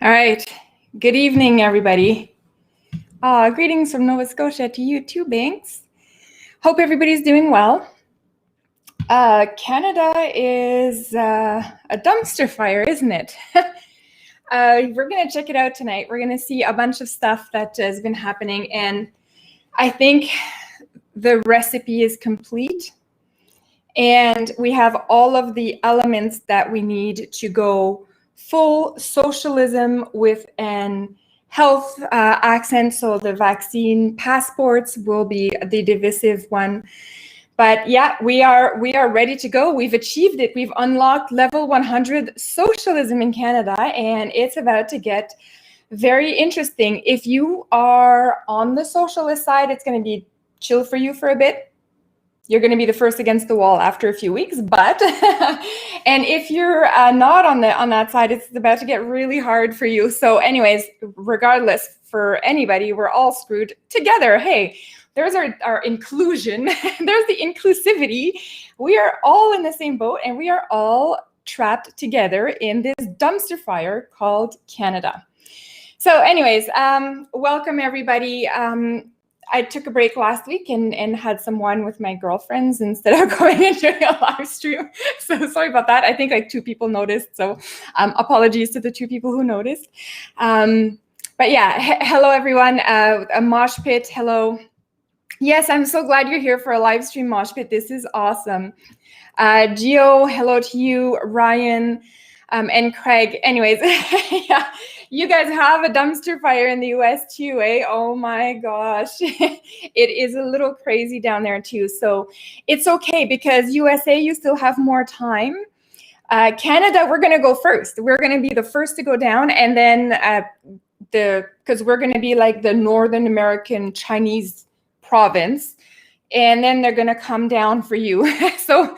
All right. Good evening, everybody. Greetings from Nova Scotia to you too, Banks. Hope everybody's doing well. Canada is a dumpster fire, isn't it? We're going to check it out tonight. We're going to see a bunch of stuff that has been happening, and I think the recipe is complete. And we have all of the elements that we need to go full socialism with an health accent. So the vaccine passports will be the divisive one. But yeah, we are ready to go. We've achieved it. We've unlocked level 100 socialism in Canada, and it's about to get very interesting. If you are on the socialist side, it's going to be chill for you for a bit. You're going to be the first against the wall after a few weeks, but and if you're not on that side, it's about to get really hard for you. So anyways, regardless, for anybody, we're all screwed together. Hey, there's our inclusion. There's the inclusivity. We are all in the same boat, and we are all trapped together in this dumpster fire called Canada. So anyways, welcome everybody. I took a break last week and had some wine with my girlfriends instead of going and doing a live stream. So sorry about that. I think like 2 people noticed. So apologies to the 2 people who noticed. But yeah, hello everyone. A mosh pit, hello. Yes, I'm so glad you're here for a live stream mosh pit. This is awesome. Gio, hello to you. Ryan and Craig. Anyways, yeah. You guys have a dumpster fire in the US too, eh? Oh my gosh. It is a little crazy down there too. So it's okay because USA, you still have more time. Canada, we're going to go first. We're going to be the first to go down. And then because we're going to be like the Northern American Chinese province. And then they're going to come down for you. So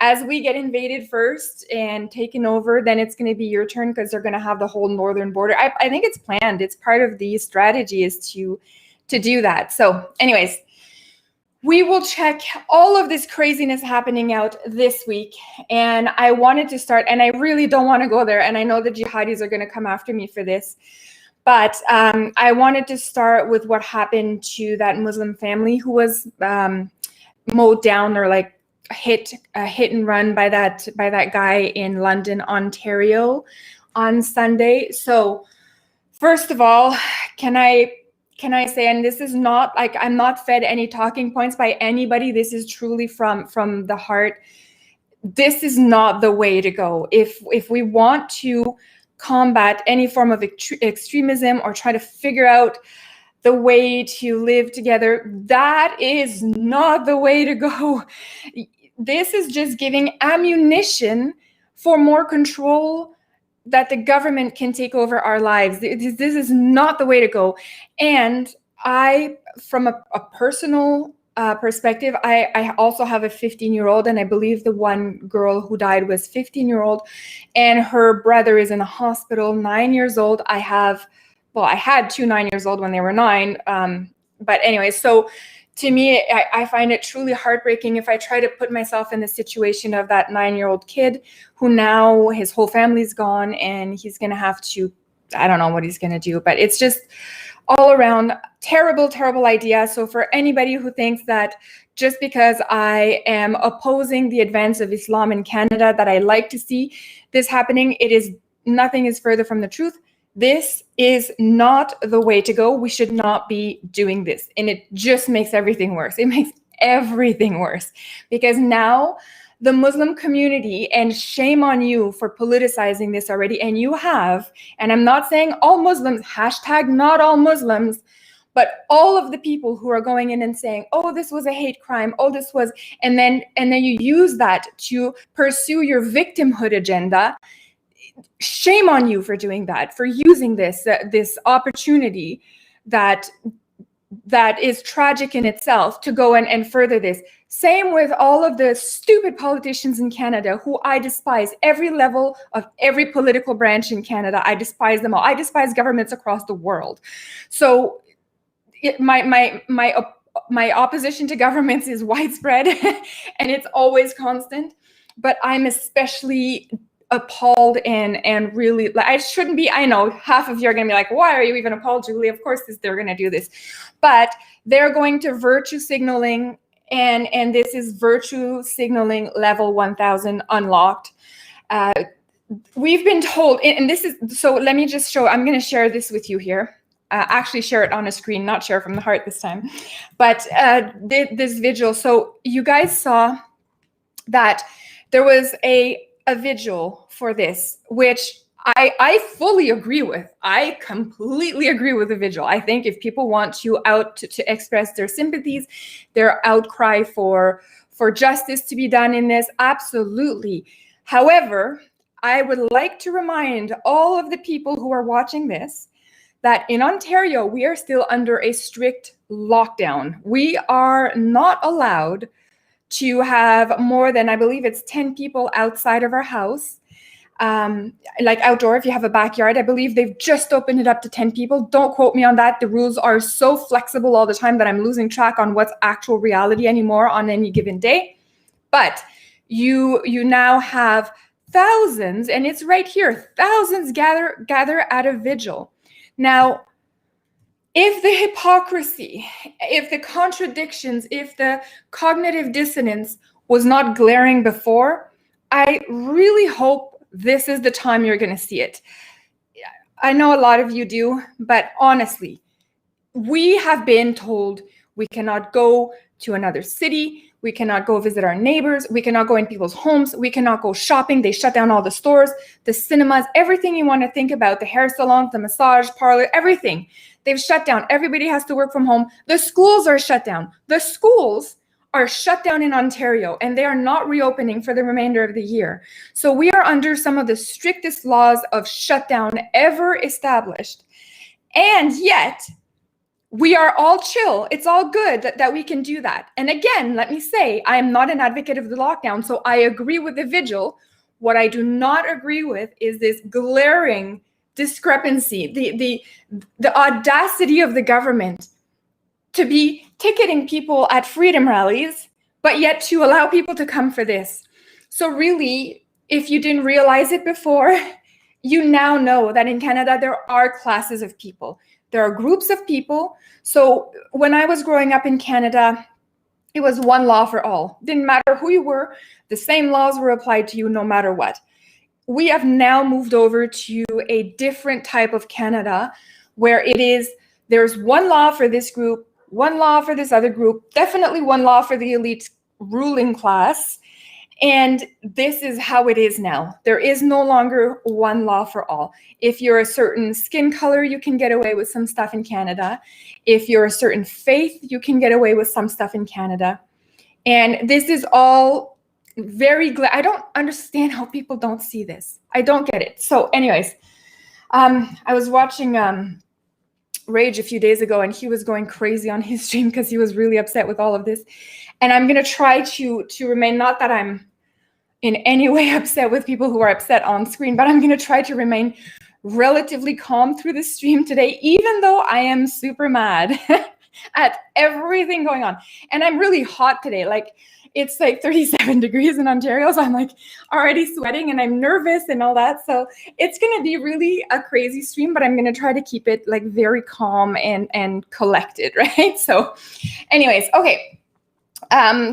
as we get invaded first and taken over, then it's going to be your turn because they're going to have the whole northern border. I think it's planned. It's part of the strategy is to do that. So anyways, we will check all of this craziness happening out this week. And I wanted to start, and I really don't want to go there. And I know the jihadis are going to come after me for this. But I wanted to start with what happened to that Muslim family who was mowed down or like hit and run by that guy in London, Ontario on Sunday. So first of all, can I say, and this is not like I'm not fed any talking points by anybody. This is truly from the heart. This is not the way to go. If we want to combat any form of extremism or try to figure out the way to live together, that is not the way to go. This is just giving ammunition for more control that the government can take over our lives. This is not the way to go. And I, from a personal perspective, I also have a 15-year-old, and I believe the one girl who died was 15-year-old, and her brother is in the hospital, 9 years old. I had 2 9-years-old when they were 9. But anyway, so to me, I find it truly heartbreaking if I try to put myself in the situation of that 9-year-old kid who now his whole family's gone and he's going to have to, I don't know what he's going to do, but it's just all around terrible, terrible idea. So for anybody who thinks that just because I am opposing the advance of Islam in Canada, that I like to see this happening, nothing is further from the truth. This is not the way to go. We should not be doing this. And it just makes everything worse. It makes everything worse because now the Muslim community, and shame on you for politicizing this already, and you have, and I'm not saying all Muslims, hashtag not all Muslims, but all of the people who are going in and saying, oh, this was a hate crime, oh, this was, and then you use that to pursue your victimhood agenda. Shame on you for doing that, for using this opportunity that is tragic in itself to go and further this. Same with all of the stupid politicians in Canada who I despise. Every level of every political branch in Canada, I despise them all. I despise governments across the world. So my opposition to governments is widespread and it's always constant. But I'm especially appalled and really, like, I shouldn't be. I know half of you are going to be like, why are you even appalled, Julie? Of course they're going to do this, but they're going to virtue signaling, and this is virtue signaling level 1000 unlocked. We've been told, and this is, so let me just show, I'm going to share this with you here. Actually share it on a screen, not share from the heart this time. But this vigil, so you guys saw that there was a vigil for this, which I fully agree with. I completely agree with the vigil. I think if people want to express their sympathies, their outcry for justice to be done in this, absolutely. However, I would like to remind all of the people who are watching this that in Ontario, we are still under a strict lockdown. We are not allowed to have more than, I believe it's 10 people outside of our house. Like outdoor, if you have a backyard, I believe they've just opened it up to 10 people. Don't quote me on that. The rules are so flexible all the time that I'm losing track on what's actual reality anymore on any given day. But you now have thousands, and it's right here, thousands gather at a vigil. Now, if the hypocrisy, if the contradictions, if the cognitive dissonance was not glaring before, I really hope this is the time you're going to see it. I know a lot of you do, but honestly, we have been told we cannot go to another city. We cannot go visit our neighbors. We cannot go in people's homes. We cannot go shopping. They shut down all the stores, the cinemas, everything you want to think about, the hair salons, the massage parlor, everything. They've shut down. Everybody has to work from home. The schools are shut down. The schools are shut down in Ontario, and they are not reopening for the remainder of the year. So we are under some of the strictest laws of shutdown ever established. And yet, we are all chill. It's all good that we can do that. And again, let me say, I am not an advocate of the lockdown, so I agree with the vigil. What I do not agree with is this glaring discrepancy, the audacity of the government to be ticketing people at freedom rallies, but yet to allow people to come for this. So really, if you didn't realize it before, you now know that in Canada, there are classes of people. There are groups of people. So when I was growing up in Canada, it was one law for all. Didn't matter who you were, the same laws were applied to you no matter what. We have now moved over to a different type of Canada where there's one law for this group, one law for this other group, definitely one law for the elite ruling class. And this is how it is now. There is no longer one law for all. If you're a certain skin color, you can get away with some stuff in Canada. If you're a certain faith, you can get away with some stuff in Canada. And this is all very I don't understand how people don't see this. I don't get it. So anyways, I was watching Rage a few days ago, and he was going crazy on his stream because he was really upset with all of this. And I'm going to try to remain, not that I'm in any way upset with people who are upset on screen, but I'm going to try to remain relatively calm through the stream today, even though I am super mad at everything going on. And I'm really hot today. Like, it's like 37 degrees in Ontario, so I'm like already sweating and I'm nervous and all that. So it's going to be really a crazy stream, but I'm going to try to keep it like very calm and collected, right? So anyways, okay.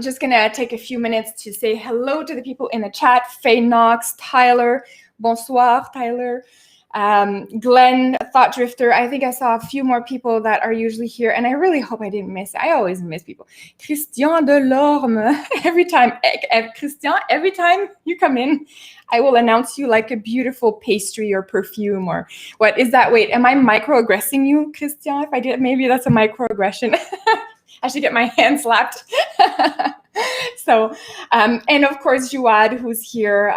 Just going to take a few minutes to say hello to the people in the chat. Faye Knox, Tyler, bonsoir, Tyler. Glenn, Thought Drifter. I think I saw a few more people that are usually here, and I really hope I didn't miss. I always miss people. Christian Delorme. Every time, Christian, every time you come in, I will announce you like a beautiful pastry or perfume or what is that? Wait, am I microaggressing you, Christian? If I did, maybe that's a microaggression. I should get my hand slapped. So, and of course, Juad, who's here,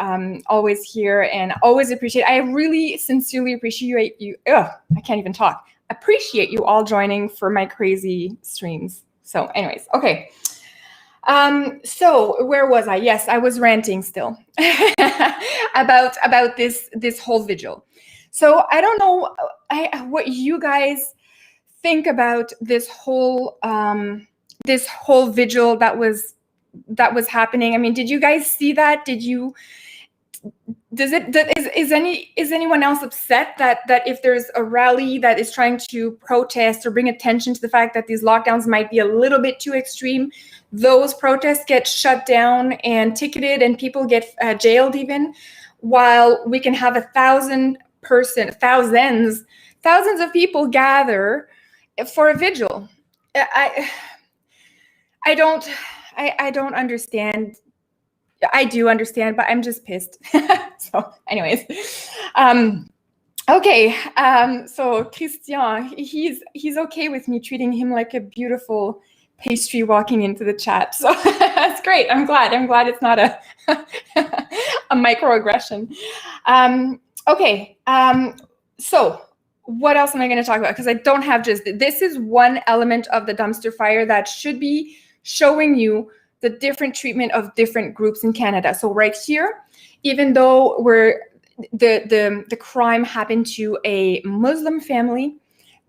always here and always appreciate. I really sincerely appreciate you. I can't even talk. Appreciate you all joining for my crazy streams. So anyways, okay. So where was I? Yes, I was ranting still about this whole vigil. So I don't know what you guys think about this whole vigil that was happening. I mean, did you guys see that? Did you is anyone else upset that if there's a rally that is trying to protest or bring attention to the fact that these lockdowns might be a little bit too extreme, those protests get shut down and ticketed and people get jailed even, while we can have thousands of people gather for a vigil? I don't understand. I do understand, but I'm just pissed. So anyways, okay. So Christian, he's okay with me treating him like a beautiful pastry walking into the chat. So that's great. I'm glad it's not a microaggression. Okay. So what else am I going to talk about? Because I don't have just, this is one element of the dumpster fire that should be showing you the different treatment of different groups in Canada. So right here, even though the crime happened to a Muslim family,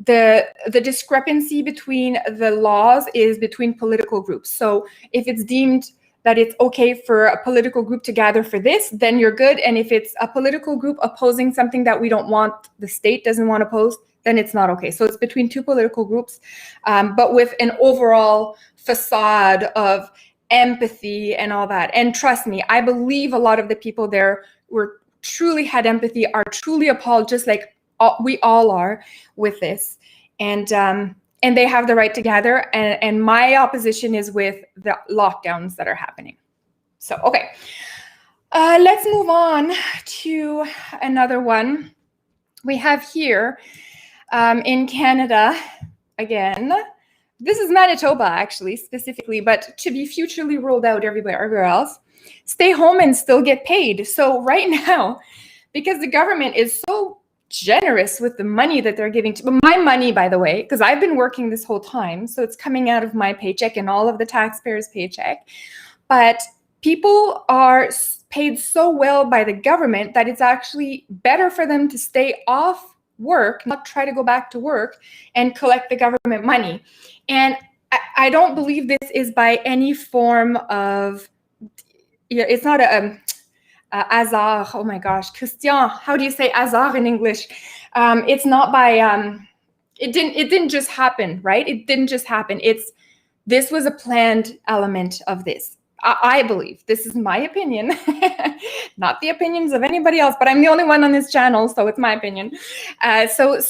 the discrepancy between the laws is between political groups. So if it's deemed that it's okay for a political group to gather for this, then you're good. And if it's a political group opposing something that we don't want, the state doesn't want to oppose, then it's not okay. So it's between two political groups, but with an overall facade of empathy and all that. And trust me, I believe a lot of the people there truly had empathy, are truly appalled, just like we all are with this. And they have the right to gather. And my opposition is with the lockdowns that are happening. So, okay. Let's move on to another one. We have here in Canada, again, this is Manitoba, actually, specifically, but to be futurely rolled out everywhere else, stay home and still get paid. So right now, because the government is so generous with the money that they're giving to my money, by the way, because I've been working this whole time, so it's coming out of my paycheck and all of the taxpayers' paycheck. But people are paid so well by the government that it's actually better for them to stay off work, not try to go back to work and collect the government money. And I don't believe this is by any form of, it's not a hasard. Oh my gosh, Christian, how do you say hasard in English? It's not by, it didn't just happen, right? It didn't just happen. This was a planned element of this. I believe, this is my opinion, not the opinions of anybody else, but I'm the only one on this channel, so it's my opinion. So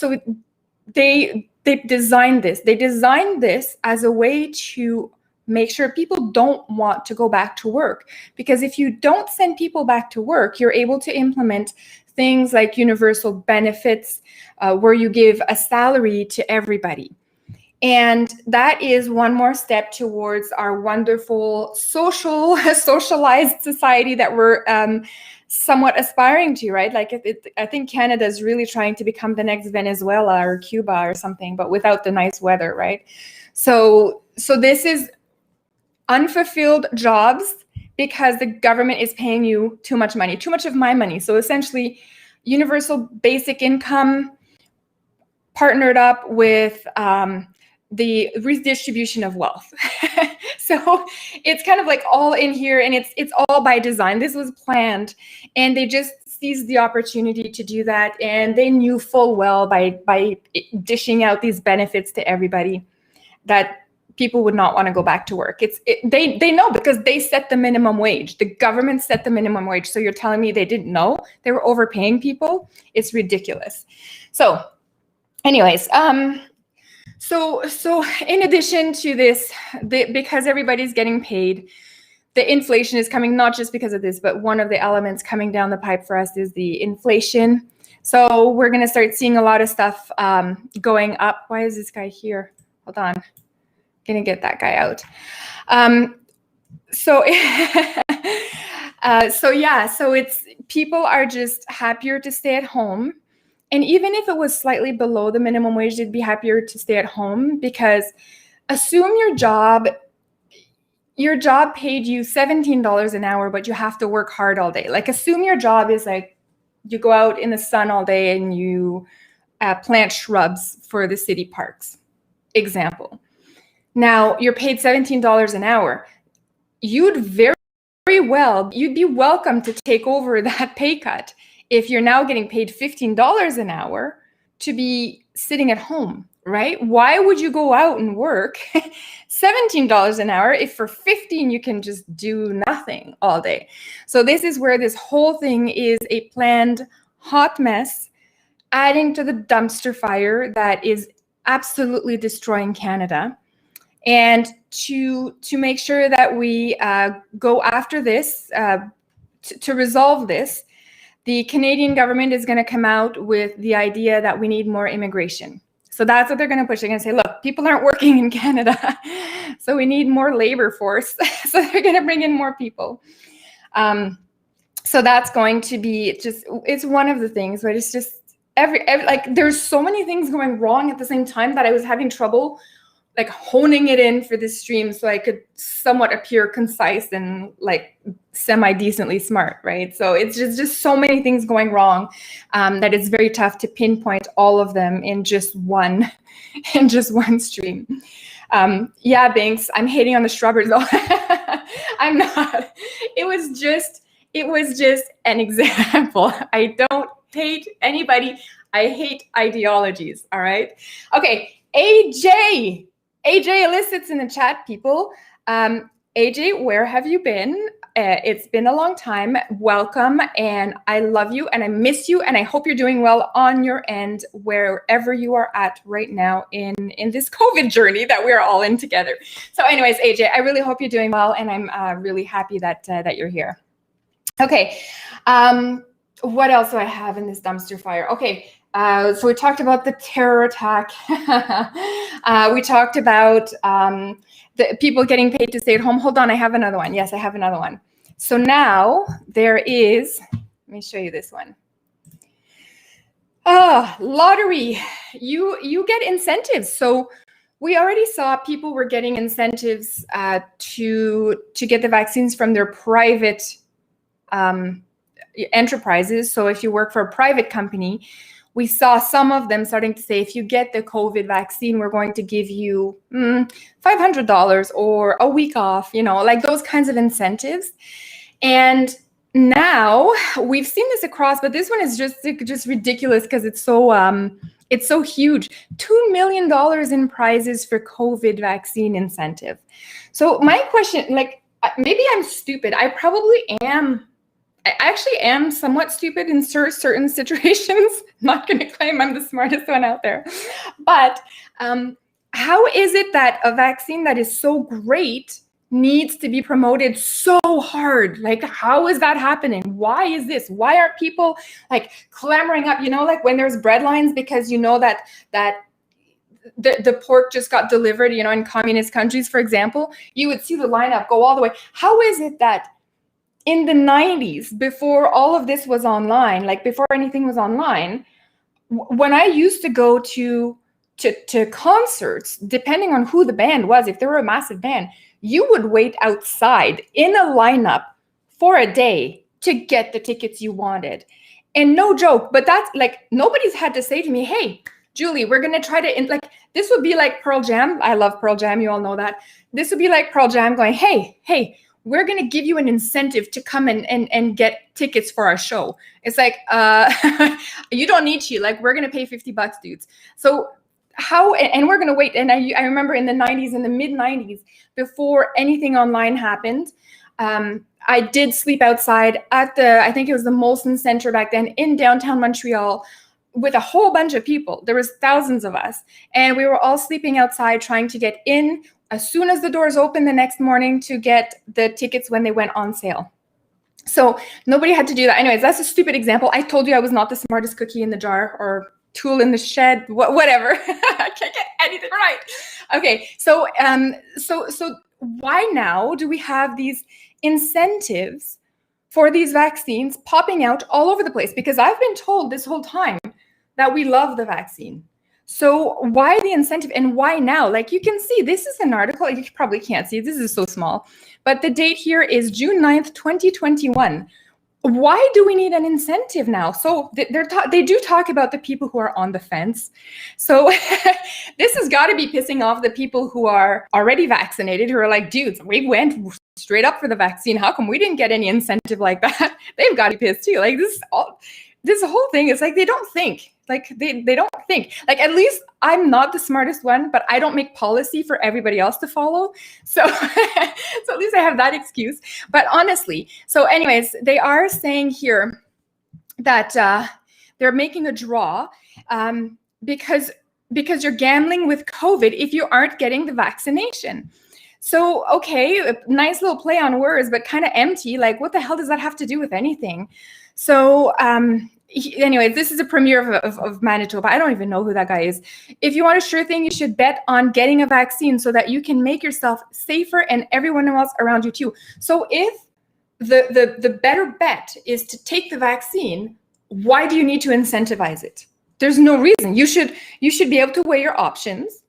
they designed this. They designed this as a way to make sure people don't want to go back to work. Because if you don't send people back to work, you're able to implement things like universal benefits, where you give a salary to everybody. And that is one more step towards our wonderful socialized society that we're somewhat aspiring to, right? Like I think Canada is really trying to become the next Venezuela or Cuba or something, but without the nice weather, right? So this is unfulfilled jobs because the government is paying you too much money, too much of my money. So essentially, universal basic income partnered up with the redistribution of wealth. So it's kind of like all in here, and it's all by design. This was planned, and they just seized the opportunity to do that. And they knew full well by dishing out these benefits to everybody that people would not want to go back to work. They know, because they set the minimum wage. The government set the minimum wage. So you're telling me they didn't know? They were overpaying people? It's ridiculous. So anyways, so in addition to this, because everybody's getting paid, the inflation is coming, not just because of this, but one of the elements coming down the pipe for us is the inflation. So we're going to start seeing a lot of stuff going up. Why is this guy here? Hold on. Going to get that guy out. So it's people are just happier to stay at home. And even if it was slightly below the minimum wage, they'd be happier to stay at home, because assume your job paid you $17 an hour, but you have to work hard all day. Like assume your job is like you go out in the sun all day and you plant shrubs for the city parks, example. Now you're paid $17 an hour. You'd very very well, you'd be welcome to take over that pay cut if you're now getting paid $15 an hour to be sitting at home, right? Why would you go out and work $17 an hour if for 15 you can just do nothing all day? So this is where this whole thing is a planned hot mess, adding to the dumpster fire that is absolutely destroying Canada. And to make sure that we go after this, to resolve this, the Canadian government is going to come out with the idea that we need more immigration. So that's what they're going to push. They're going to say, look, people aren't working in Canada, so we need more labor force. So they're going to bring in more people. So that's going to be just, it's one of the things, but it's just every like there's so many things going wrong at the same time that I was having trouble like honing it in for this stream so I could somewhat appear concise and like semi-decently smart, right? So it's just so many things going wrong that it's very tough to pinpoint all of them in just one stream. Yeah, Binks, I'm hating on the strawberries though. I'm not. It was just an example. I don't hate anybody. I hate ideologies, all right? Okay, AJ elicits in the chat, people. AJ, where have you been? It's been a long time. Welcome, and I love you, and I miss you, and I hope you're doing well on your end, wherever you are at right now in this COVID journey that we're all in together. So anyways, AJ, I really hope you're doing well, and I'm really happy that you're here. Okay, what else do I have in this dumpster fire? Okay. So we talked about the terror attack. We talked about the people getting paid to stay at home. Hold on, I have another one. Yes, I have another one. So now there is, let me show you this one. Lottery. You get incentives. So we already saw people were getting incentives to get the vaccines from their private enterprises. So if you work for a private company, we saw some of them starting to say, if you get the COVID vaccine, we're going to give you $500 or a week off, like those kinds of incentives. And now we've seen this across, but this one is just ridiculous because it's so huge. $2 million in prizes for COVID vaccine incentive. So my question, like, maybe I'm stupid. I probably am. I actually am somewhat stupid in certain situations. I'm not going to claim I'm the smartest one out there. But how is it that a vaccine that is so great needs to be promoted so hard? Like, how is that happening? Why is this? Why are people like clamoring up, like when there's bread lines because that the pork just got delivered, in communist countries, for example, you would see the lineup go all the way. How is it that in the 90s, before all of this was online, like before anything was online, when I used to go to concerts, depending on who the band was, if they were a massive band, you would wait outside in a lineup for a day to get the tickets you wanted. And no joke, but that's like, nobody's had to say to me, hey, Julie, we're going to try to, like, this would be like Pearl Jam. I love Pearl Jam. You all know that. This would be like Pearl Jam going, hey, we're going to give you an incentive to come and get tickets for our show. It's like, you don't need to, like, we're going to pay $50, dudes. So how, and we're going to wait. And I remember in the 90s, in the mid 90s, before anything online happened, I did sleep outside at I think it was the Molson Center back then in downtown Montreal with a whole bunch of people. There was thousands of us, and we were all sleeping outside trying to get in as soon as the doors opened the next morning to get the tickets when they went on sale. So nobody had to do that. Anyways, that's a stupid example. I told you I was not the smartest cookie in the jar or tool in the shed, whatever. I can't get anything right. Okay, so why now do we have these incentives for these vaccines popping out all over the place? Because I've been told this whole time that we love the vaccine. So why the incentive and why now? Like, you can see, this is an article, you probably can't see, this is so small, but the date here is June 9th, 2021. why do we need an incentive now? So they do talk about the people who are on the fence. So this has got to be pissing off the people who are already vaccinated, who are like, dudes, we went straight up for the vaccine. How come we didn't get any incentive like that? They've got to be pissed too. Like this whole thing is like, they don't think. Like they don't think. Like, at least I'm not the smartest one, but I don't make policy for everybody else to follow. So, so at least I have that excuse. But honestly, so anyways, they are saying here that they're making a draw because you're gambling with COVID if you aren't getting the vaccination. So, okay, a nice little play on words, but kind of empty. Like, what the hell does that have to do with anything? So, anyways, this is a premier of Manitoba. I don't even know who that guy is. If you want a sure thing, you should bet on getting a vaccine so that you can make yourself safer and everyone else around you too. So if the better bet is to take the vaccine, why do you need to incentivize it? There's no reason. You should be able to weigh your options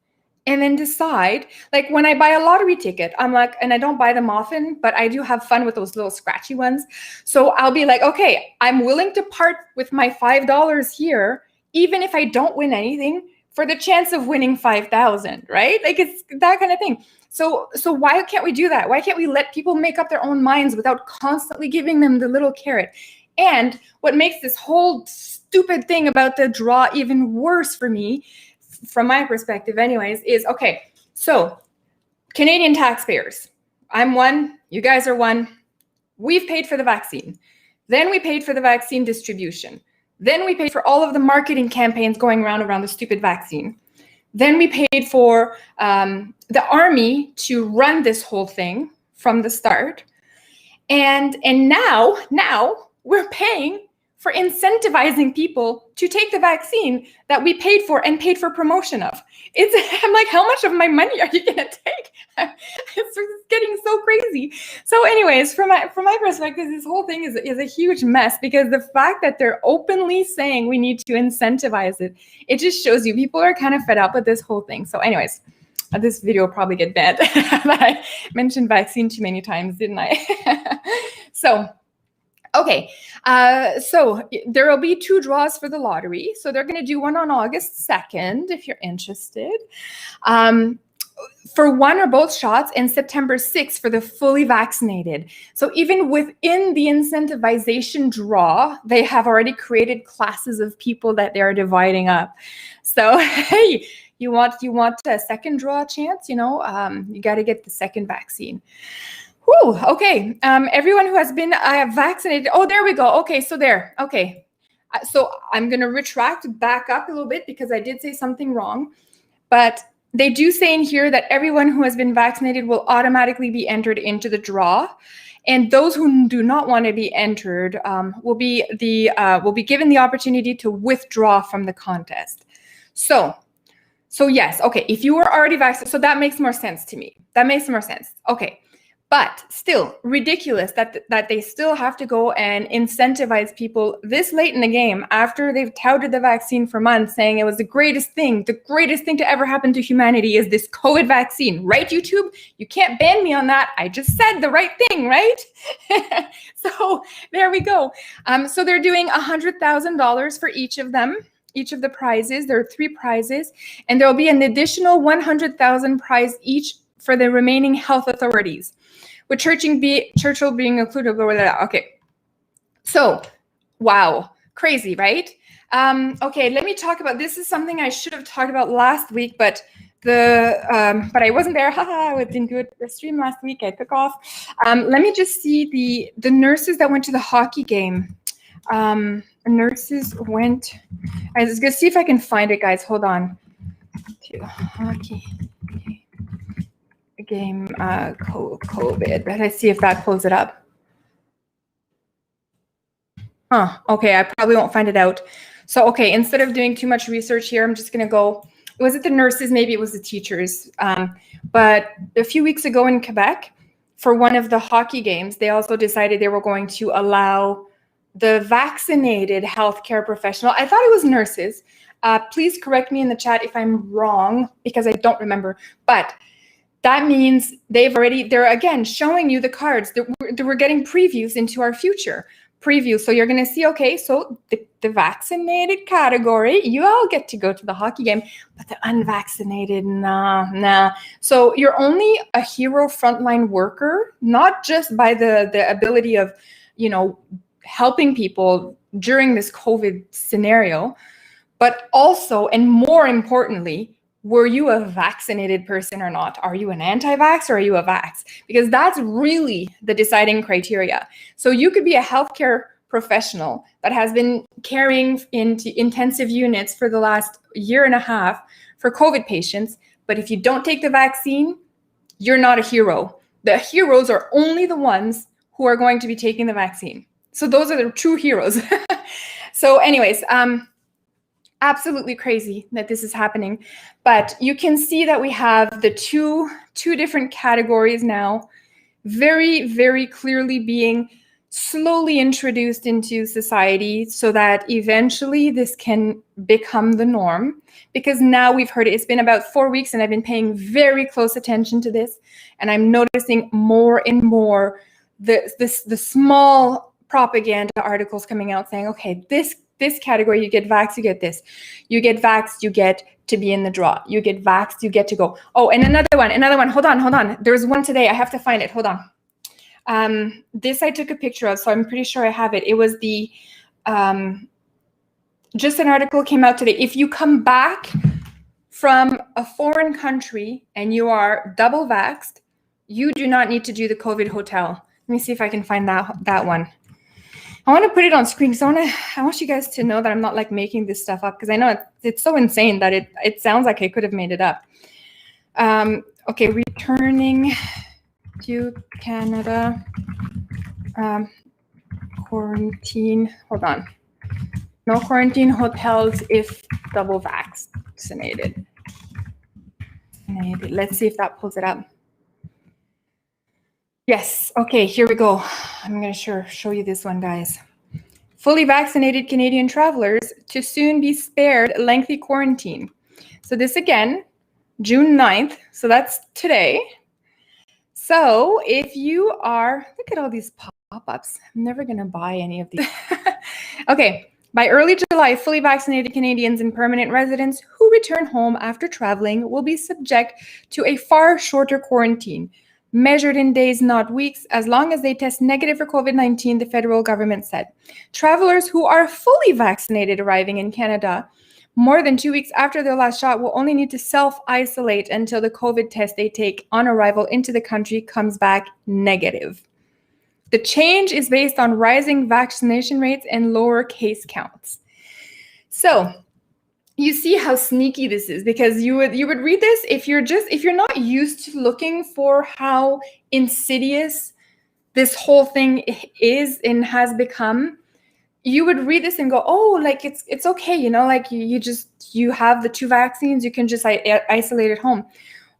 and then decide. Like, when I buy a lottery ticket, I'm like, and I don't buy them often, but I do have fun with those little scratchy ones. So I'll be like, okay, I'm willing to part with my $5 here, even if I don't win anything, for the chance of winning 5,000, right? Like, it's that kind of thing. So why can't we do that? Why can't we let people make up their own minds without constantly giving them the little carrot? And what makes this whole stupid thing about the draw even worse for me, from my perspective anyways, is, okay, so Canadian taxpayers, I'm one, you guys are one, we've paid for the vaccine. Then we paid for the vaccine distribution. Then we paid for all of the marketing campaigns going around the stupid vaccine. Then we paid for the army to run this whole thing from the start. And now we're paying for incentivizing people to take the vaccine that we paid for and paid for promotion of. I'm like, how much of my money are you gonna take? It's getting so crazy. So anyways, from my perspective, this whole thing is a huge mess, because the fact that they're openly saying we need to incentivize it, it just shows you people are kind of fed up with this whole thing. So anyways, this video will probably get banned. I mentioned vaccine too many times, didn't I? So, okay, so there will be 2 draws for the lottery. So they're going to do one on August 2nd, if you're interested, for one or both shots, and September 6th for the fully vaccinated. So even within the incentivization draw, they have already created classes of people that they are dividing up. So, hey, you want a second draw chance, you got to get the second vaccine. Whew, okay, everyone who has been vaccinated. Oh, there we go. Okay, so there. Okay, so I'm going to retract back up a little bit, because I did say something wrong. But they do say in here that everyone who has been vaccinated will automatically be entered into the draw. And those who do not want to be entered will be given the opportunity to withdraw from the contest. So yes, okay, if you were already vaccinated, so that makes more sense to me. That makes more sense. Okay. But still ridiculous that they still have to go and incentivize people this late in the game, after they've touted the vaccine for months, saying it was the greatest thing to ever happen to humanity is this COVID vaccine. Right, YouTube? You can't ban me on that. I just said the right thing, right? So there we go. So they're doing $100,000 for each of them. Each of the prizes. There are 3 prizes, and there will be an additional $100,000 prize each for the remaining health authorities, with Churchill being included. Okay, so wow, crazy, right? Okay, let me talk about, this is something I should have talked about last week, but I wasn't there. Haha, I didn't do the stream last week. I took off. Let me just see the nurses that went to the hockey game. Nurses went. I was gonna see if I can find it, guys. Hold on. To hockey game, COVID. Let's see if that pulls it up. Okay, I probably won't find it out. So, okay, instead of doing too much research here, I'm just gonna go. Was it the nurses? Maybe it was the teachers. But a few weeks ago in Quebec, for one of the hockey games, they also decided they were going to allow the vaccinated healthcare professional. I thought it was nurses. Please correct me in the chat if I'm wrong, because I don't remember. But that means they're again showing you the cards that we're getting previews into our future. preview. So you're going to see, okay, so the vaccinated category, you all get to go to the hockey game, but the unvaccinated, nah. So you're only a hero frontline worker, not just by the ability of, helping people during this COVID scenario, but also, and more importantly, were you a vaccinated person or not? Are you an anti-vax or are you a vax? Because that's really the deciding criteria. So you could be a healthcare professional that has been caring into intensive units for the last year and a half for COVID patients, but if you don't take the vaccine, you're not a hero. The heroes are only the ones who are going to be taking the vaccine. So those are the true heroes. So anyways, absolutely crazy that this is happening, but you can see that we have the two different categories now very, very clearly being slowly introduced into society so that eventually this can become the norm, because now we've heard it. It's been about 4 weeks and I've been paying very close attention to this, and I'm noticing more and more the small propaganda articles coming out saying, okay, this category, you get vaxxed, you get this. You get vaxxed, you get to be in the draw. You get vaxxed, you get to go. Oh, and another one. Hold on. There's one today. I have to find it. Hold on. This I took a picture of, so I'm pretty sure I have it. It was the, just an article came out today. If you come back from a foreign country and you are double vaxxed, you do not need to do the COVID hotel. Let me see if I can find that one. I want to put it on screen because I want you guys to know that I'm not like making this stuff up, because I know it's so insane that it sounds like I could have made it up. Okay, returning to Canada, quarantine. Hold on. No quarantine hotels if double vaccinated. Let's see if that pulls it up. Yes. Okay, here we go. I'm going to show you this one, guys. Fully vaccinated Canadian travelers to soon be spared lengthy quarantine. So this again, June 9th. So that's today. So if you are, look at all these pop-ups. I'm never going to buy any of these. Okay. By early July, fully vaccinated Canadians and permanent residents who return home after traveling will be subject to a far shorter quarantine, measured in days, not weeks, as long as they test negative for COVID-19, the federal government said. Travelers who are fully vaccinated arriving in Canada more than 2 weeks after their last shot will only need to self-isolate until the COVID test they take on arrival into the country comes back negative. The change is based on rising vaccination rates and lower case counts. So you see how sneaky this is, because you would read this if you're not used to looking for how insidious this whole thing is and has become. You would read this and go, oh, like it's okay, like you have the 2 vaccines, you can just isolate at home.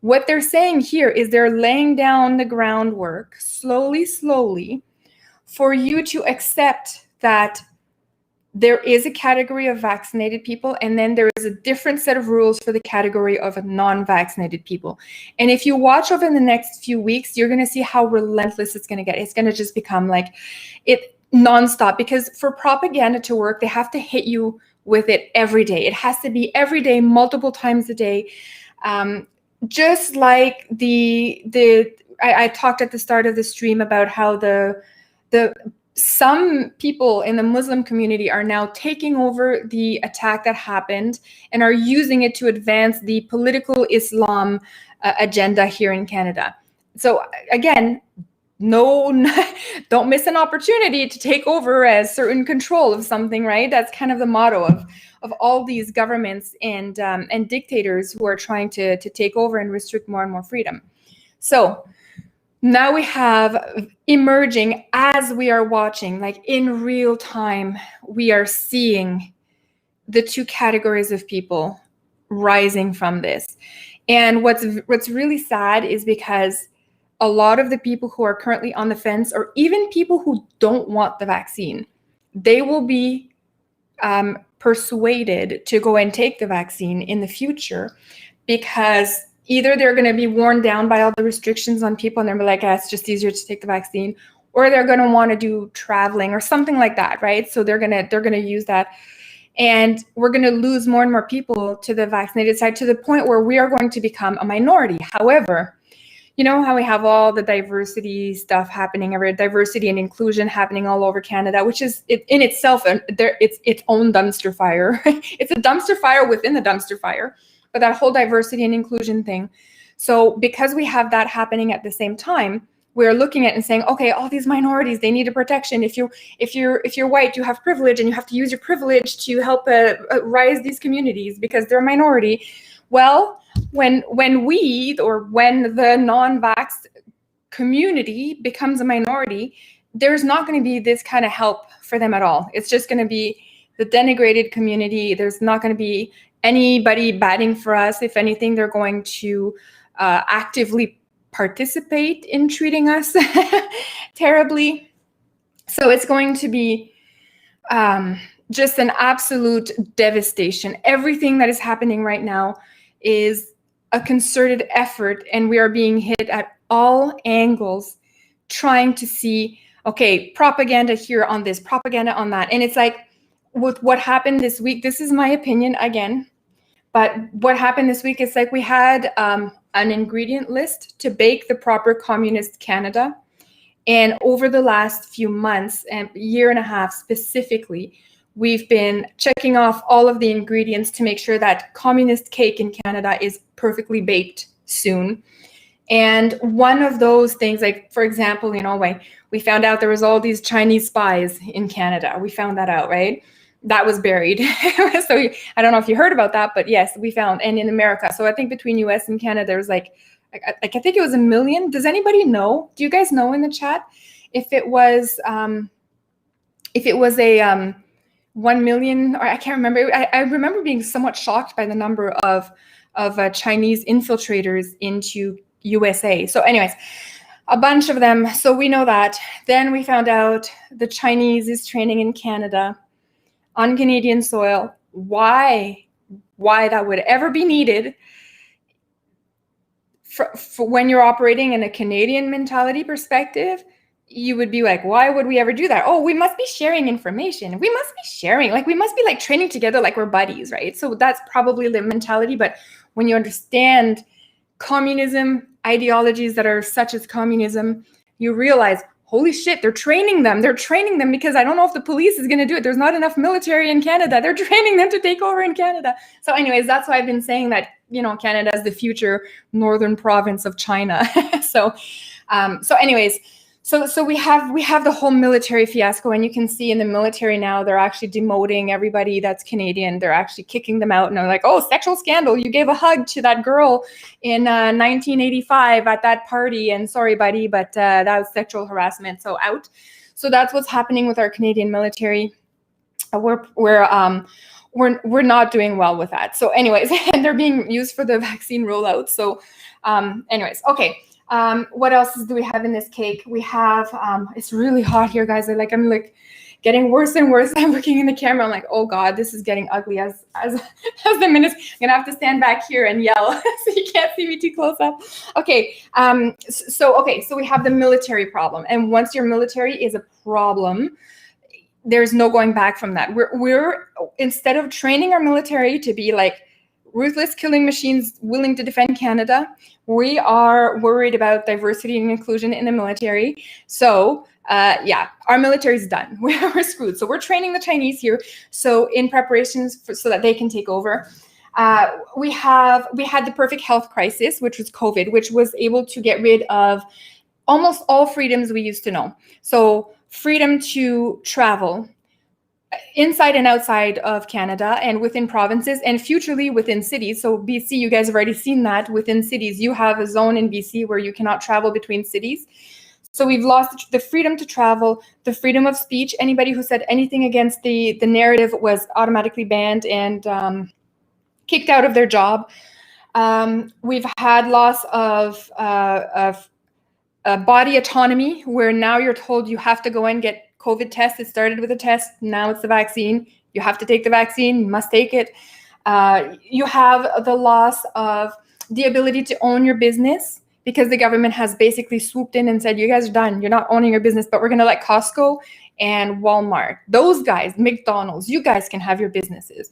What they're saying here is they're laying down the groundwork slowly for you to accept that there is a category of vaccinated people, and then there is a different set of rules for the category of non-vaccinated people. And if you watch over the next few weeks, you're going to see how relentless it's going to get. It's going to just become like it nonstop, because for propaganda to work, they have to hit you with it every day. It has to be every day, multiple times a day. Just like I talked at the start of the stream about how some people in the Muslim community are now taking over the attack that happened and are using it to advance the political Islam agenda here in Canada. So again, don't miss an opportunity to take over as certain control of something, right? That's kind of the motto of all these governments and dictators who are trying to take over and restrict more and more freedom. So now we have emerging, as we are watching, like in real time, we are seeing the 2 categories of people rising from this. And what's really sad is because a lot of the people who are currently on the fence, or even people who don't want the vaccine, they will be persuaded to go and take the vaccine in the future, because either they're going to be worn down by all the restrictions on people and they're like, it's just easier to take the vaccine, or they're going to want to do traveling or something like that, right? So they're going to use that. And we're going to lose more and more people to the vaccinated side, to the point where we are going to become a minority. However, you know how we have all the diversity stuff happening, diversity and inclusion happening all over Canada, which is in itself, it's its own dumpster fire. It's a dumpster fire within the dumpster fire, but that whole diversity and inclusion thing. So because we have that happening at the same time, we're looking at it and saying, okay, all these minorities, they need a protection. If you're white, you have privilege, and you have to use your privilege to help rise these communities because they're a minority. Well, when the non-vax community becomes a minority, there's not going to be this kind of help for them at all. It's just going to be the denigrated community. There's not going to be anybody batting for us. If anything, they're going to actively participate in treating us terribly. So it's going to be just an absolute devastation. Everything that is happening right now is a concerted effort, and we are being hit at all angles, trying to see, okay, propaganda here on this, propaganda on that. And it's like, with what happened this week, this is my opinion again, but what happened this week is like we had an ingredient list to bake the proper communist Canada. And over the last few months, and year and a half specifically, we've been checking off all of the ingredients to make sure that communist cake in Canada is perfectly baked soon. And one of those things, like, for example, you know, when we found out there was all these Chinese spies in Canada, we found that out, right? That was buried. So I don't know if you heard about that, but yes, we found, and in America. So I think between US and Canada, there was like I think it was 1 million. Does anybody know? Do you guys know in the chat if it was a 1 million, or I can't remember. I remember being somewhat shocked by the number of Chinese infiltrators into USA. So anyways, a bunch of them. So we know that. Then we found out the Chinese is training in Canada on Canadian soil. Why that would ever be needed for when you're operating in a Canadian mentality perspective, you would be like, why would we ever do that? Oh, we must be sharing information. We must be sharing, like we must be like training together like we're buddies, right? So that's probably the mentality. But when you understand communism, ideologies that are such as communism, you realize, holy shit, they're training them. They're training them because I don't know if the police is going to do it. There's not enough military in Canada. They're training them to take over in Canada. So anyways, that's why I've been saying that, you know, Canada is the future northern province of China. So anyways, so we have the whole military fiasco, and you can see in the military now, they're actually demoting everybody that's Canadian. They're actually kicking them out, and they're like, oh, sexual scandal. You gave a hug to that girl in 1985 at that party, and sorry, buddy, but that was sexual harassment, so out. So that's what's happening with our Canadian military. We're not doing well with that. So anyways, and they're being used for the vaccine rollout. So anyways, okay. What else do we have in this cake? We have, it's really hot here, guys. I'm getting worse and worse. I'm looking in the camera. I'm like, oh God, this is getting ugly as the minutes. I'm gonna have to stand back here and yell so you can't see me too close up. Okay. So we have the military problem. And once your military is a problem, there's no going back from that. We're instead of training our military to be like ruthless killing machines willing to defend Canada, we are worried about diversity and inclusion in the military. So our military is done. We're screwed. So we're training the Chinese here. So in preparations so that they can take over. We had the perfect health crisis, which was COVID, which was able to get rid of almost all freedoms we used to know. So freedom to travel inside and outside of Canada and within provinces, and futurely within cities. So BC, you guys have already seen that within cities. You have a zone in BC where you cannot travel between cities. So we've lost the freedom to travel, the freedom of speech. Anybody who said anything against the narrative was automatically banned and kicked out of their job. We've had loss of body autonomy, where now you're told you have to go and get COVID test. It started with a test. Now it's the vaccine. You have to take the vaccine. You must take it. You have the loss of the ability to own your business because the government has basically swooped in and said, you guys are done. You're not owning your business, but we're going to let Costco and Walmart, those guys, McDonald's, you guys can have your businesses.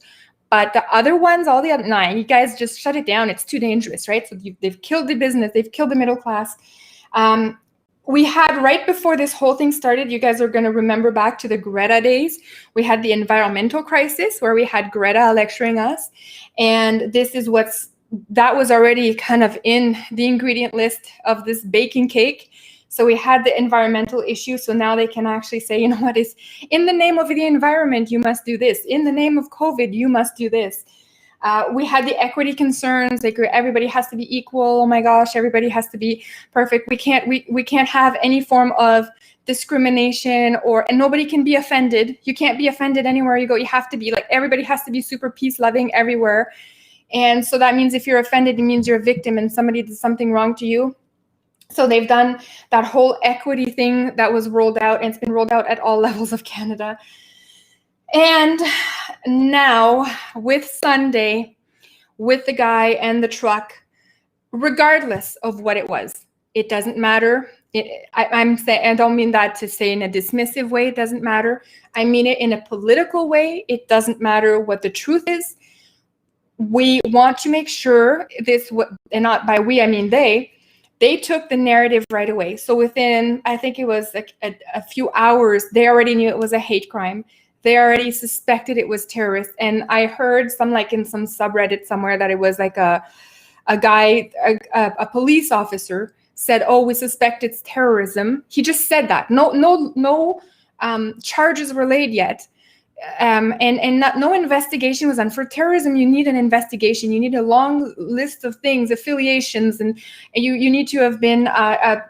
But the other ones, all the other, nah, you guys just shut it down. It's too dangerous, right? So they've killed the business. They've killed the middle class. We had, right before this whole thing started, you guys are going to remember back to the Greta days. We had the environmental crisis where we had Greta lecturing us. And this is that was already kind of in the ingredient list of this baking cake. So we had the environmental issue. So now they can actually say, you know what, is in the name of the environment, you must do this. In the name of COVID, you must do this. We had the equity concerns, like everybody has to be equal. Oh my gosh, everybody has to be perfect. We can't have any form of discrimination, and nobody can be offended. You can't be offended anywhere you go. You have to be like, everybody has to be super peace loving everywhere. And so that means if you're offended, it means you're a victim and somebody did something wrong to you. So they've done that whole equity thing that was rolled out, and it's been rolled out at all levels of Canada. And now with Sunday, with the guy and the truck, regardless of what it was, it doesn't matter. I'm saying, I don't mean that to say in a dismissive way, it doesn't matter. I mean it in a political way. It doesn't matter what the truth is. We want to make sure this, and not by we, I mean they took the narrative right away. So within, I think it was like a few hours, they already knew it was a hate crime. They already suspected it was terrorist. And I heard in some subreddit somewhere that it was like a guy, a police officer said, oh, we suspect it's terrorism. He just said that. No charges were laid yet. No investigation was done. For terrorism, you need an investigation. You need a long list of things, affiliations, and you need to have been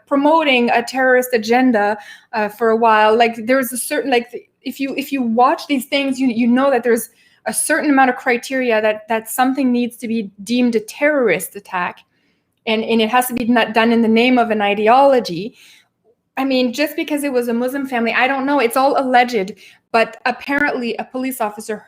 promoting a terrorist agenda for a while. Like there's a certain, like if you watch these things, you know that there's a certain amount of criteria that something needs to be deemed a terrorist attack, and it has to be done in the name of an ideology. I mean, just because it was a Muslim family, I don't know. It's all alleged, but apparently a police officer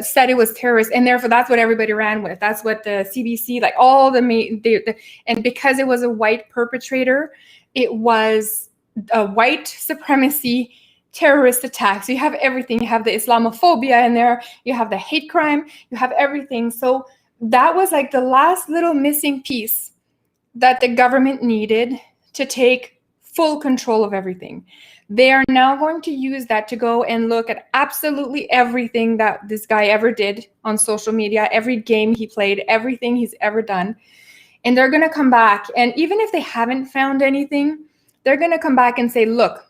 said it was terrorist, and therefore that's what everybody ran with. That's what the CBC, like all and because it was a white perpetrator, it was a white supremacy terrorist attack. So you have everything. You have the Islamophobia in there. You have the hate crime. You have everything. So that was like the last little missing piece that the government needed to take full control of everything. They are now going to use that to go and look at absolutely everything that this guy ever did on social media, every game he played, everything he's ever done. And they're going to come back. And even if they haven't found anything, they're going to come back and say, look,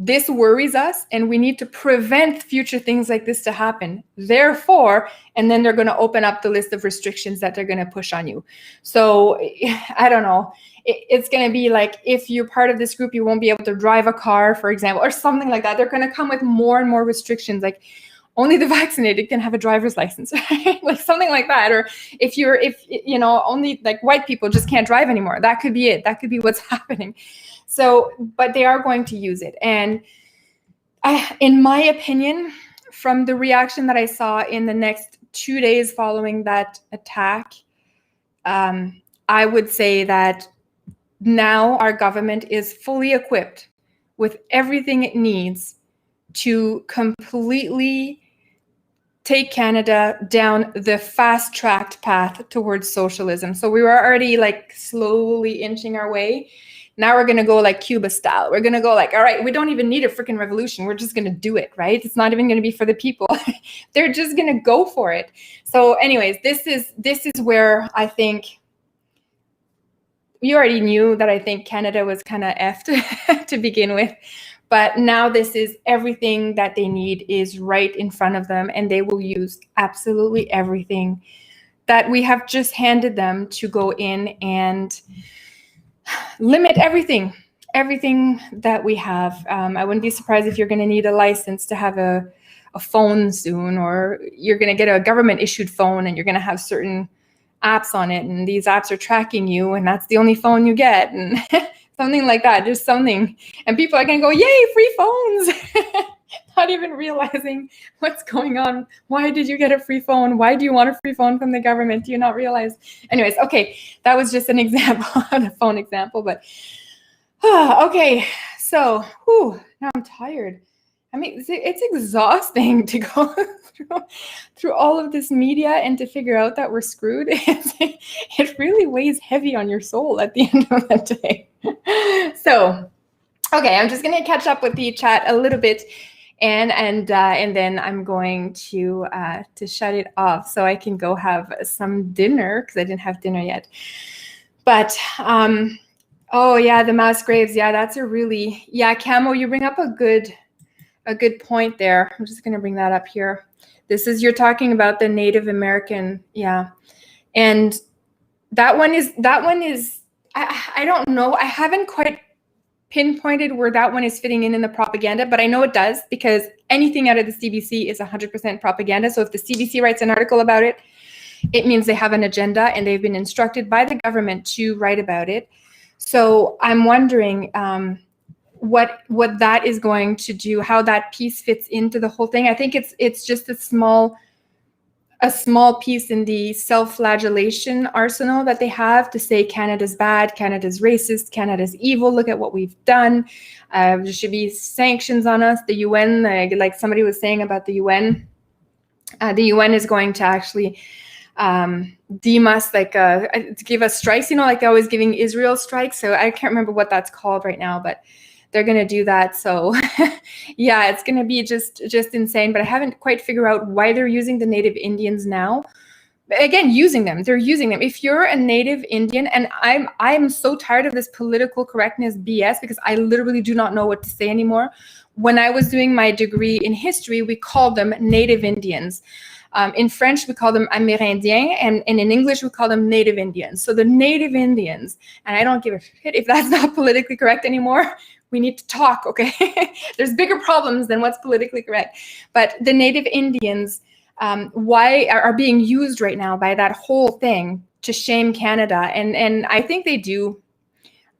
this worries us and we need to prevent future things like this to happen. Therefore, and then they're going to open up the list of restrictions that they're going to push on you. So I don't know. It's going to be like, if you're part of this group, you won't be able to drive a car, for example, or something like that. They're going to come with more and more restrictions, like only the vaccinated can have a driver's license, right? Like something like that. Or if only like white people just can't drive anymore. That could be it. That could be what's happening. So, but they are going to use it. And in my opinion, from the reaction that I saw in the next 2 days following that attack, I would say that now our government is fully equipped with everything it needs to completely take Canada down the fast-tracked path towards socialism. So we were already like slowly inching our way. Now we're going to go like Cuba style. We're going to go like, all right, we don't even need a freaking revolution. We're just going to do it, right? It's not even going to be for the people. They're just going to go for it. So anyways, this is where I think you already knew that I think Canada was kind of effed to begin with. But now this is everything that they need is right in front of them, and they will use absolutely everything that we have just handed them to go in and limit everything that we have. I wouldn't be surprised if you're going to need a license to have a phone soon, or you're going to get a government issued phone and you're going to have certain apps on it, and these apps are tracking you, and that's the only phone you get, and something like that. Just something, and people are going to go, yay, free phones. not even realizing what's going on. Why did you get a free phone? Why do you want a free phone from the government? Do you not realize? Anyways, okay, that was just an example, a phone example, but okay, so now I'm tired. I mean, it's exhausting to go through all of this media and to figure out that we're screwed. It really weighs heavy on your soul at the end of the day. So, okay, I'm just going to catch up with the chat a little bit, and then I'm going to shut it off so I can go have some dinner, because I didn't have dinner yet. But oh yeah, the mass graves. Yeah, that's a really, yeah, Camo, you bring up a good point there. I'm just going to bring that up here. This is, you're talking about the Native American, yeah, and that one is I don't know. I haven't quite pinpointed where that one is fitting in the propaganda, but I know it does, because anything out of the CBC is 100% propaganda. So if the CBC writes an article about it, it means they have an agenda and they've been instructed by the government to write about it. So I'm wondering what that is going to do, how that piece fits into the whole thing. I think it's just a small piece in the self-flagellation arsenal that they have to say Canada's bad, Canada's racist, Canada's evil, look at what we've done. There should be sanctions on us. The UN, like somebody was saying about the UN is going to actually deem us, like to give us strikes, like they're always giving Israel strikes. So I can't remember what that's called right now, but they're going to do that. So yeah, it's going to be just insane. But I haven't quite figured out why they're using the Native Indians now. Again, they're using them. If you're a Native Indian, and I'm so tired of this political correctness BS, because I literally do not know what to say anymore. When I was doing my degree in history, we called them Native Indians. In French, we call them Amérindiens, and in English, we call them Native Indians. So the Native Indians, and I don't give a shit if that's not politically correct anymore. We need to talk, okay? There's bigger problems than what's politically correct. But the Native Indians, why are being used right now by that whole thing to shame Canada? And I think they do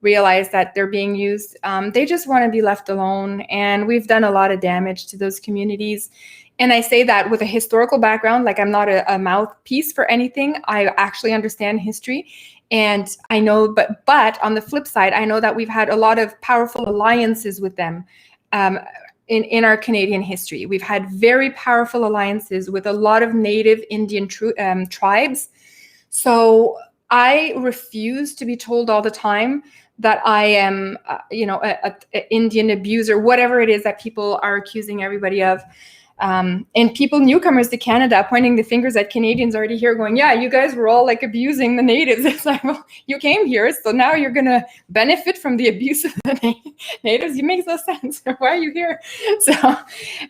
realize that they're being used. They just want to be left alone. And we've done a lot of damage to those communities. And I say that with a historical background, like I'm not a mouthpiece for anything. I actually understand history. And I know, but on the flip side, I know that we've had a lot of powerful alliances with them in our Canadian history. We've had very powerful alliances with a lot of Native Indian tribes. So I refuse to be told all the time that I am, an Indian abuser, whatever it is that people are accusing everybody of. And people, newcomers to Canada, pointing the fingers at Canadians already here going, yeah, you guys were all like abusing the natives. It's like, well, you came here, so now you're going to benefit from the abuse of the natives. It makes no sense. Why are you here? So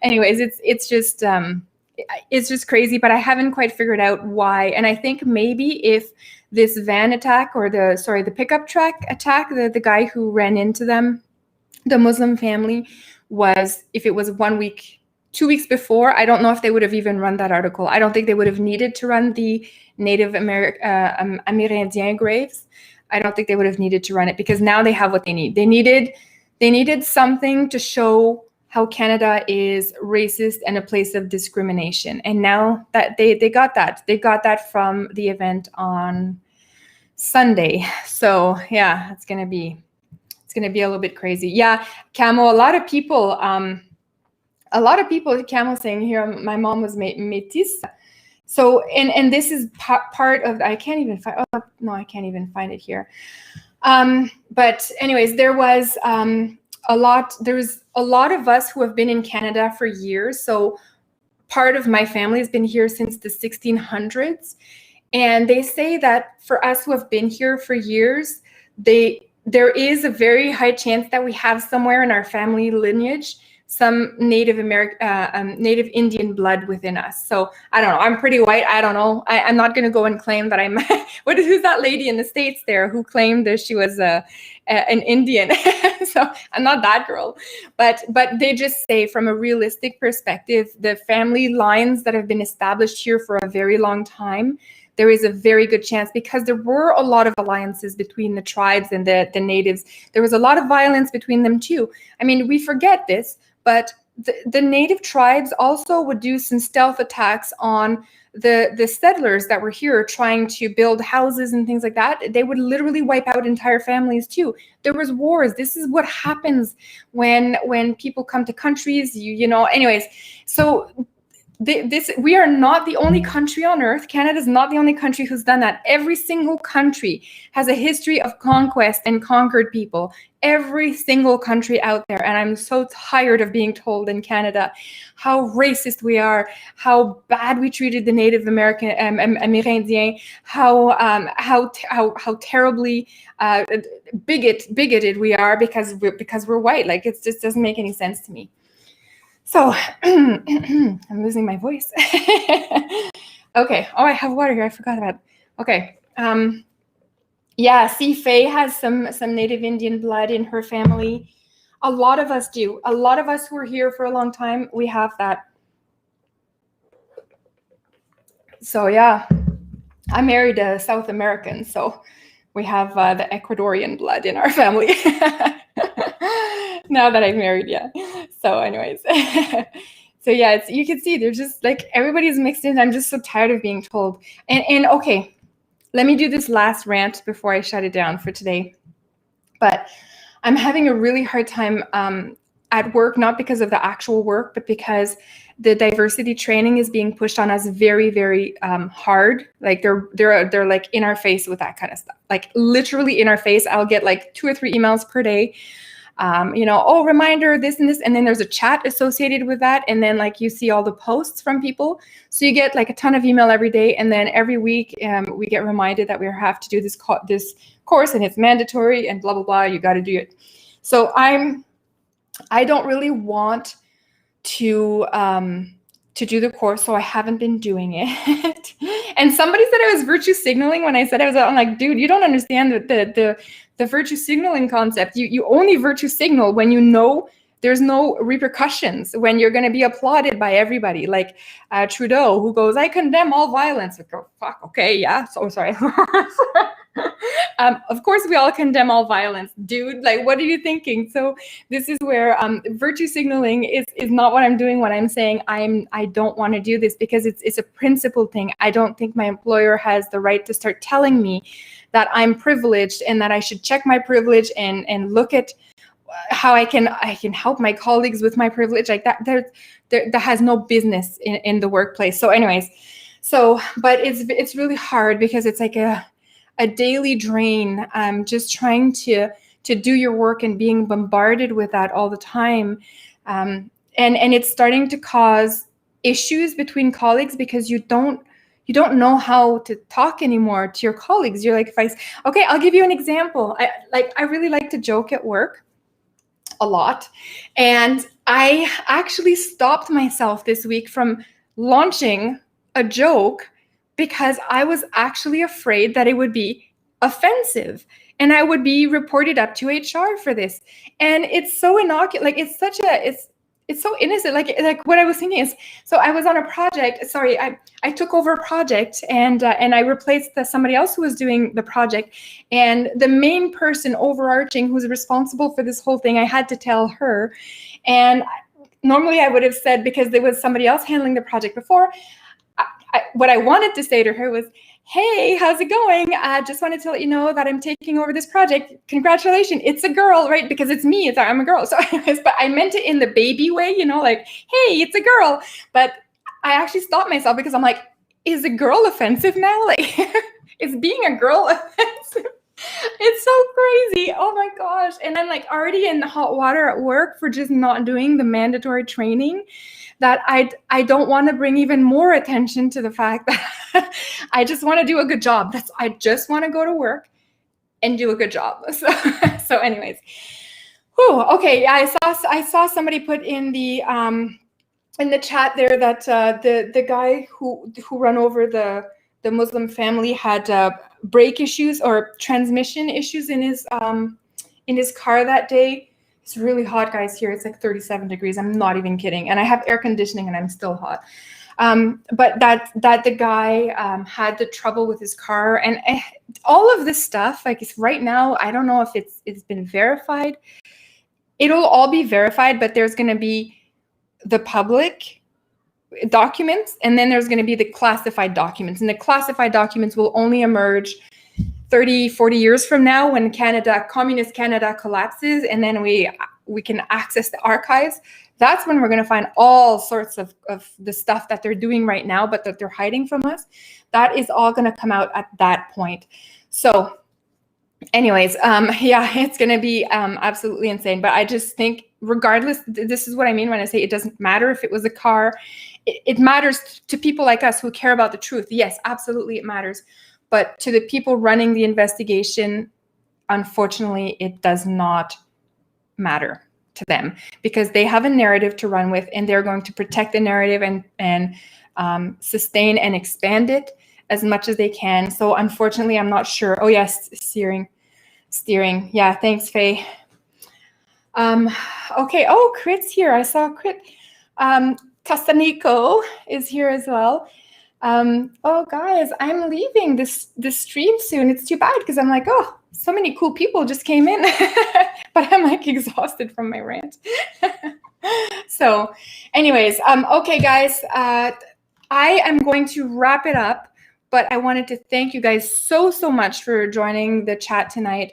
anyways, it's just crazy, but I haven't quite figured out why. And I think maybe if this van attack, or the pickup truck attack, the guy who ran into them, the Muslim family, if it was 1 week, 2 weeks before, I don't know if they would have even run that article. I don't think they would have needed to run the Native Amérindien graves. I don't think they would have needed to run it, because now they have what they need. They needed something to show how Canada is racist and a place of discrimination. And now that they got that from the event on Sunday. So yeah, it's gonna be a little bit crazy. Yeah, Camo, a lot of people, Camo saying here, my mom was métisse. So, and this is part of, I can't even find it here. But anyways, there was a lot of us who have been in Canada for years. So part of my family has been here since the 1600s. And they say that for us who have been here for years, there is a very high chance that we have somewhere in our family lineage some Native Indian blood within us. So I don't know. I'm pretty white. I don't know. I'm not going to go and claim that I'm. Who's that lady in the States there who claimed that she was an Indian? So I'm not that girl. But they just say, from a realistic perspective, the family lines that have been established here for a very long time, there is a very good chance, because there were a lot of alliances between the tribes and the natives. There was a lot of violence between them too. I mean, we forget this, but the native tribes also would do some stealth attacks on the settlers that were here trying to build houses and things like that. They would literally wipe out entire families too. There was wars. This is what happens when people come to countries, you know, anyways. So we are not the only country on earth. Canada is not the only country who's done that. Every single country has a history of conquest and conquered people. Every single country out there. And I'm so tired of being told in Canada how racist we are, how bad we treated the Native American Amérindiens, how terribly bigoted we are because we're white. Like, it just doesn't make any sense to me. So I'm losing my voice. Okay. Oh, I have water here. I forgot about it. Okay. Yeah, see, Faye has some Native Indian blood in her family. A lot of us do. A lot of us who are here for a long time, we have that. So yeah, I married a South American, so we have the Ecuadorian blood in our family. Now that I've married, yeah. So anyways, so yeah, you can see there's just like everybody's mixed in. I'm just so tired of being told. And okay, let me do this last rant before I shut it down for today. But I'm having a really hard time at work, not because of the actual work, but because the diversity training is being pushed on us very, very hard. Like they're like in our face with that kind of stuff. Like literally in our face. I'll get like 2 or 3 emails per day. You know, oh, reminder, this and this. And then there's a chat associated with that. And then like you see all the posts from people. So you get like a ton of email every day. And then every week we get reminded that we have to do this course and it's mandatory and blah, blah, blah. You got to do it. So I don't really want to do the course, so I haven't been doing it. And somebody said I was virtue signaling when I said I was. I'm like, dude, you don't understand the virtue signaling concept. You only virtue signal when you know there's no repercussions, when you're going to be applauded by everybody, like Trudeau, who goes, I condemn all violence. I go, fuck, okay, yeah, so sorry. Of course, we all condemn all violence, dude. Like, what are you thinking? So this is where virtue signaling is not what I'm doing when I'm saying I don't want to do this, because it's a principle thing. I don't think my employer has the right to start telling me that I'm privileged and that I should check my privilege and look at how I can help my colleagues with my privilege. Like that has no business in the workplace. So anyways, but it's really hard because it's like a daily drain. Just trying to do your work and being bombarded with that all the time. And it's starting to cause issues between colleagues because you don't know how to talk anymore to your colleagues. You're like, okay, I'll give you an example. I really like to joke at work a lot. And I actually stopped myself this week from launching a joke because I was actually afraid that it would be offensive and I would be reported up to HR for this. And it's so innocuous. Like it's so innocent. Like what I was thinking is, so I was on a project. Sorry, I took over a project and I replaced somebody else who was doing the project. And the main person overarching who's responsible for this whole thing, I had to tell her. And normally I would have said, because there was somebody else handling the project before, what I wanted to say to her was, hey, how's it going? I just wanted to let you know that I'm taking over this project. Congratulations. It's a girl, right? Because it's me. I'm a girl. So anyways, but I meant it in the baby way, like, hey, it's a girl. But I actually stopped myself because I'm like, is a girl offensive now? Like, is being a girl offensive? It's so crazy. Oh my gosh. And I'm like already in hot water at work for just not doing the mandatory training, that I don't want to bring even more attention to the fact that I just want to do a good job. I just want to go to work and do a good job. So anyways. Whew, okay. I saw somebody put in the chat there that the guy who ran over the Muslim family had brake issues or transmission issues in his car that day. It's really hot, guys, here. It's like 37 degrees. I'm not even kidding. And I have air conditioning and I'm still hot. But that the guy had the trouble with his car, and all of this stuff, like right now, I don't know if it's been verified. It'll all be verified, but there's going to be the public documents, and then there's going to be the classified documents. And the classified documents will only emerge 30, 40 years from now when communist Canada collapses, and then we can access the archives. That's when we're going to find all sorts of the stuff that they're doing right now, but that they're hiding from us. That is all going to come out at that point. So anyways, yeah, it's going to be absolutely insane. But I just think, regardless, this is what I mean when I say it doesn't matter if it was a car. It matters to people like us who care about the truth. Yes, absolutely, it matters. But to the people running the investigation, unfortunately, it does not matter to them, because they have a narrative to run with, and they're going to protect the narrative and sustain and expand it as much as they can. So unfortunately, I'm not sure. Oh yes, steering. Yeah, thanks, Faye. Okay. Oh, Crit's here. I saw Crit. Castaniko is here as well. Oh guys, I'm leaving this stream soon. It's too bad, because I'm like, oh, so many cool people just came in, but I'm like exhausted from my rant. So anyways, okay guys, I am going to wrap it up, but I wanted to thank you guys so much for joining the chat tonight.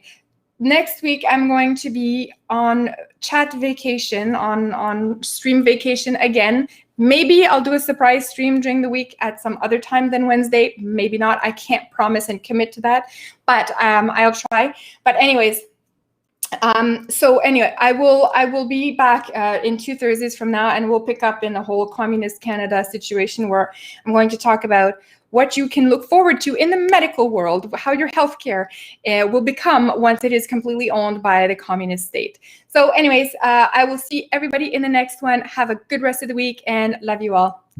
Next week, I'm going to be on chat vacation, on stream vacation again. Maybe I'll do a surprise stream during the week at some other time than Wednesday. Maybe not. I can't promise and commit to that, but I'll try. But anyways, so anyway, I will be back in 2 Thursdays from now, and we'll pick up in the whole communist Canada situation, where I'm going to talk about what you can look forward to in the medical world, how your healthcare will become once it is completely owned by the communist state. So anyways, I will see everybody in the next one. Have a good rest of the week, and love you all.